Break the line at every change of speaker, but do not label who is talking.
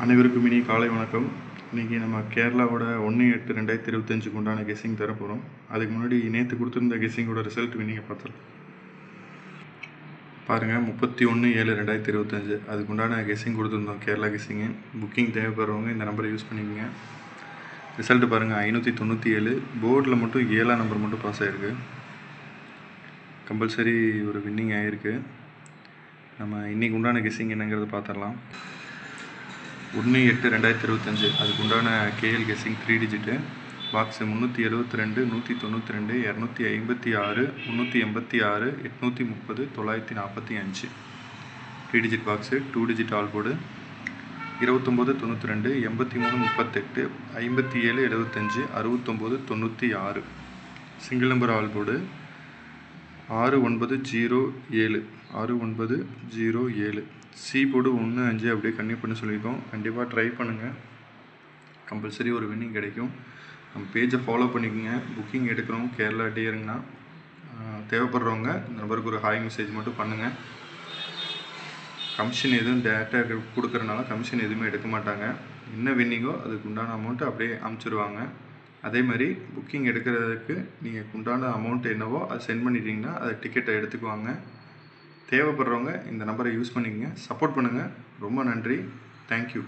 அனைவருக்கும் இனி காலை வணக்கம். இன்றைக்கி நம்ம கேரளாவோட 1/8/2025 உண்டான கெஸ்ஸிங் தர போகிறோம். அதுக்கு முன்னாடி நேற்று கொடுத்துருந்த கெஸ்ஸிங்கோட ரிசல்ட் நீங்கள் பார்த்துருக்கோம் பாருங்கள். 31/7/2025 அதுக்கு உண்டான கெஸ்ஸிங் கொடுத்துருந்தோம். கேரளா கெஸ்ஸிங்கு புக்கிங் தேவைப்படுறவங்க இந்த நம்பரை யூஸ் பண்ணிக்கோங்க. ரிசல்ட்டு பாருங்கள், 597. போர்டில் மட்டும் 7ஆம் நம்பர் மட்டும் பாஸ் ஆகிருக்கு. கம்பல்சரி ஒரு வின்னிங் ஆகிருக்கு. நம்ம இன்றைக்கி உண்டான கெஸ்ஸிங் என்னங்கிறத பார்த்துடலாம். 1/8/2025 அதுக்கு உண்டான KL guessing 3 digit box 372, 192, 256, 386, 830, 945 3 digit box. 2 digit all board 2992, 8338, 5775, 6996 single number all board 6907 6907 C board 15 அப்படியே கன்டினியூ பண்ணி சொல்லியிருக்கோம். கண்டிப்பாக ட்ரை பண்ணுங்கள், கம்பல்சரி ஒரு வின்னிங் கிடைக்கும். நம்ம பேஜை ஃபாலோ பண்ணிக்கோங்க. புக்கிங் எடுக்கிறோம் கேரளா டியருங்கன்னா தேவைப்படுறவங்க இந்த நம்பருக்கு ஒரு ஹாய் மெசேஜ் மட்டும் பண்ணுங்கள். கமிஷன் எதுவும் டேட்டா கொடுக்குறனால கமிஷன் எதுவுமே எடுக்க மாட்டாங்க. என்ன வின்னிங்கோ அதுக்கு உண்டான அமௌண்ட்டு அப்படியே அமுச்சிடுவாங்க. அதே மாதிரி புக்கிங் எடுக்கிறதுக்கு நீங்கள் உண்டான அமௌண்ட் என்னவோ அதை சென்ட் பண்ணிட்டீங்கன்னா அதை டிக்கெட்டை எடுத்துக்குவாங்க. தேவைப்படுறவங்க இந்த நம்பரை யூஸ் பண்ணிக்கங்க. சப்போர்ட் பண்ணுங்கள். ரொம்ப நன்றி. தேங்க்யூ.